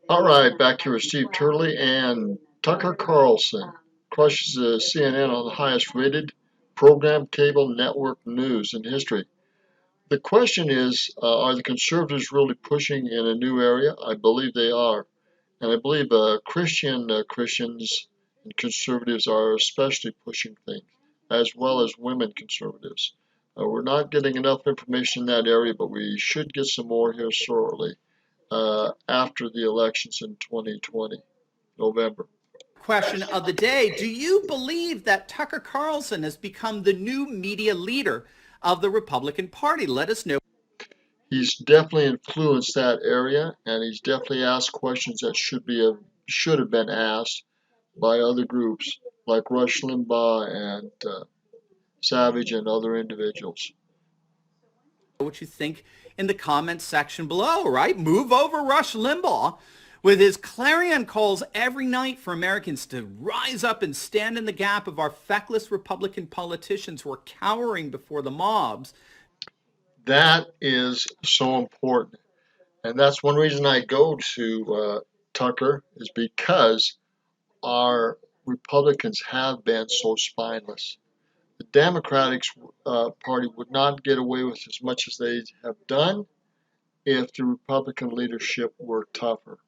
All right, back here with Steve Turley and Tucker Carlson crushes CNN on the highest rated program cable network news in history. The question is, are the conservatives really pushing in a new area? I believe they are. And I believe Christians and conservatives are especially pushing things, as well as women conservatives. We're not getting enough information in that area, but we should get some more here shortly after the elections in 2020, November. Question of the day. Do you believe that Tucker Carlson has become the new media leader of the Republican Party? Let us know. He's definitely influenced that area, and he's definitely asked questions that should have been asked by other groups like Rush Limbaugh and Savage and other individuals. What you think in the comments section below, right? Move over Rush Limbaugh with his clarion calls every night for Americans to rise up and stand in the gap of our feckless Republican politicians who are cowering before the mobs. That is so important. And that's one reason I go to Tucker is because our Republicans have been so spineless. The Democratic Party would not get away with as much as they have done if the Republican leadership were tougher.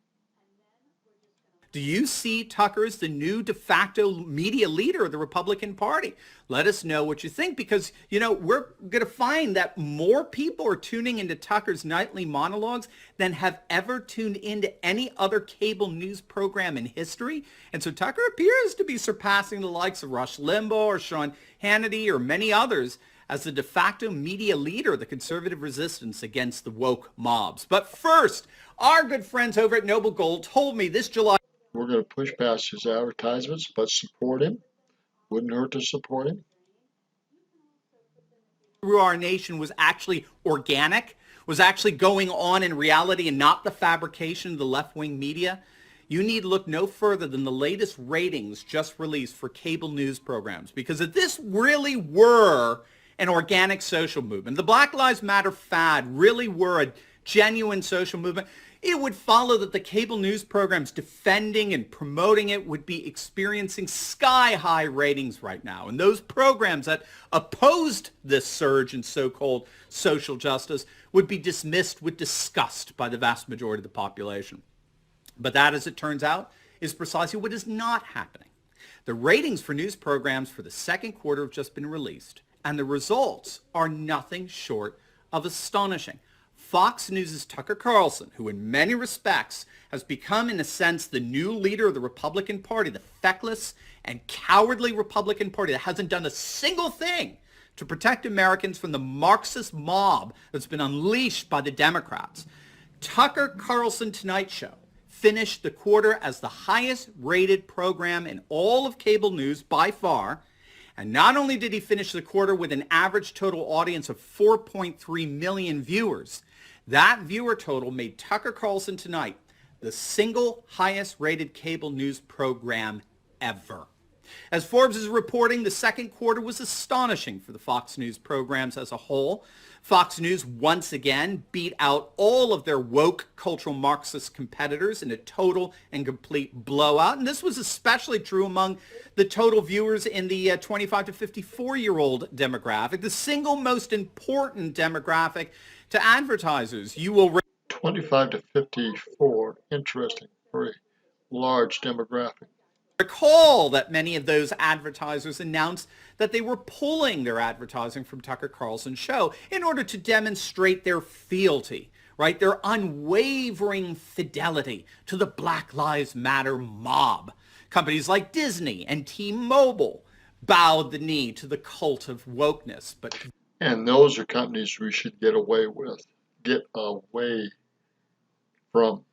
Do you see Tucker as the new de facto media leader of the Republican Party? Let us know what you think because, we're going to find that more people are tuning into Tucker's nightly monologues than have ever tuned into any other cable news program in history. And so Tucker appears to be surpassing the likes of Rush Limbaugh or Sean Hannity or many others as the de facto media leader of the conservative resistance against the woke mobs. But first, our good friends over at Noble Gold told me this July We're going to push past his advertisements, but support him. Wouldn't hurt to support him. through our nation was actually organic, was actually going on in reality and not the fabrication of the left-wing media, you need look no further than the latest ratings just released for cable news programs. Because if this really were an organic social movement, the Black Lives Matter fad really were a genuine social movement, it would follow that the cable news programs defending and promoting it would be experiencing sky-high ratings right now. And those programs that opposed this surge in so-called social justice would be dismissed with disgust by the vast majority of the population. But that, as it turns out, is precisely what is not happening. The ratings for news programs for the second quarter have just been released, and the results are nothing short of astonishing. Fox News' Tucker Carlson, who in many respects has become, in a sense, the new leader of the Republican Party, the feckless and cowardly Republican Party that hasn't done a single thing to protect Americans from the Marxist mob that's been unleashed by the Democrats. Tucker Carlson Tonight Show finished the quarter as the highest rated program in all of cable news by far. And not only did he finish the quarter with an average total audience of 4.3 million viewers, that viewer total made Tucker Carlson Tonight the single highest rated cable news program ever. As Forbes is reporting, the second quarter was astonishing for the Fox News programs as a whole. Fox News once again beat out all of their woke cultural Marxist competitors in a total and complete blowout. And this was especially true among the total viewers in the 25 to 54-year-old demographic, the single most important demographic to advertisers. You will 25 to 54, interesting, very large demographic. recall that many of those advertisers announced that they were pulling their advertising from Tucker Carlson's show in order to demonstrate their fealty, right? Their unwavering fidelity to the Black Lives Matter mob. Companies like Disney and T-Mobile bowed the knee to the cult of wokeness. And those are companies we should get away from.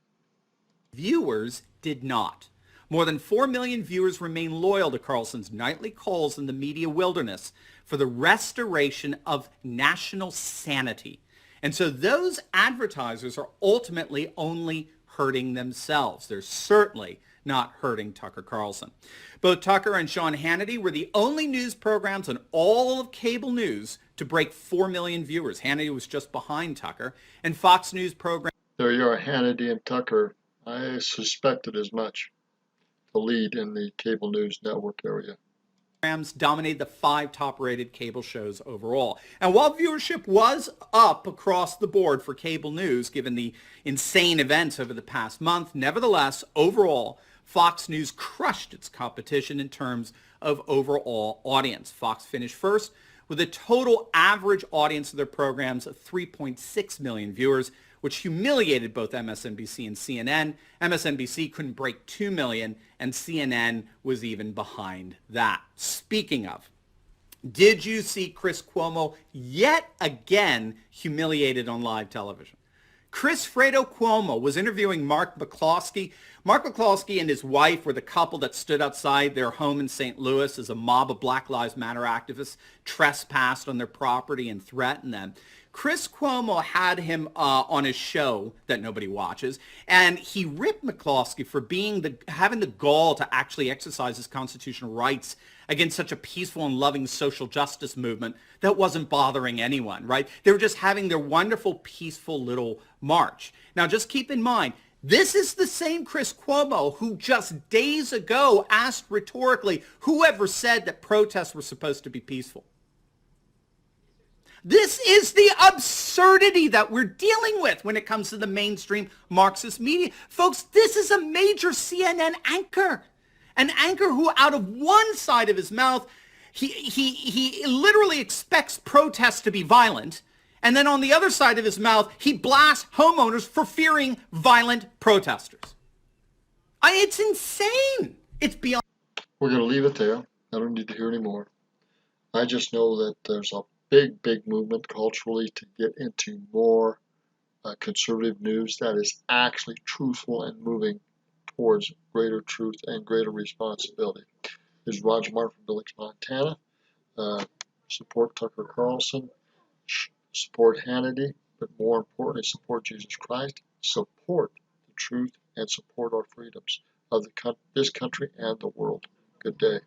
Viewers did not. More than 4 million viewers remain loyal to Carlson's nightly calls in the media wilderness for the restoration of national sanity. And so those advertisers are ultimately only hurting themselves. They're certainly not hurting Tucker Carlson. Both Tucker and Sean Hannity were the only news programs on all of cable news to break 4 million viewers. Hannity was just behind Tucker. And Fox News programs. There you are, Hannity and Tucker I suspected as much. The lead in the cable news network area. Programs dominated the 5 top-rated cable shows overall. And while viewership was up across the board for cable news, given the insane events over the past month, nevertheless, overall, Fox News crushed its competition in terms of overall audience. Fox finished first with a total average audience of their programs of 3.6 million viewers, which humiliated both MSNBC and CNN. MSNBC couldn't break 2 million, and CNN was even behind that. Speaking of, did you see Chris Cuomo yet again humiliated on live television? Chris Fredo Cuomo was interviewing Mark McCloskey. Mark McCloskey and his wife were the couple that stood outside their home in St. Louis as a mob of Black Lives Matter activists trespassed on their property and threatened them. Chris Cuomo had him on his show that nobody watches, and he ripped McCloskey for having the gall to actually exercise his constitutional rights against such a peaceful and loving social justice movement that wasn't bothering anyone, right? They were just having their wonderful, peaceful little march. Now, just keep in mind, this is the same Chris Cuomo who just days ago asked rhetorically, whoever said that protests were supposed to be peaceful? This is the absurdity that we're dealing with when it comes to the mainstream Marxist media. Folks, this is a major CNN anchor. An anchor who out of one side of his mouth, he literally expects protests to be violent. And then on the other side of his mouth, he blasts homeowners for fearing violent protesters. It's insane. It's beyond. We're going to leave it there. I don't need to hear any more. I just know that there's a big movement culturally to get into more conservative news that is actually truthful and moving towards greater truth and greater responsibility. This is Roger Martin from Billings, Montana. Support Tucker Carlson, support Hannity, but more importantly, support Jesus Christ, support the truth, and support our freedoms of this country and the world. Good day.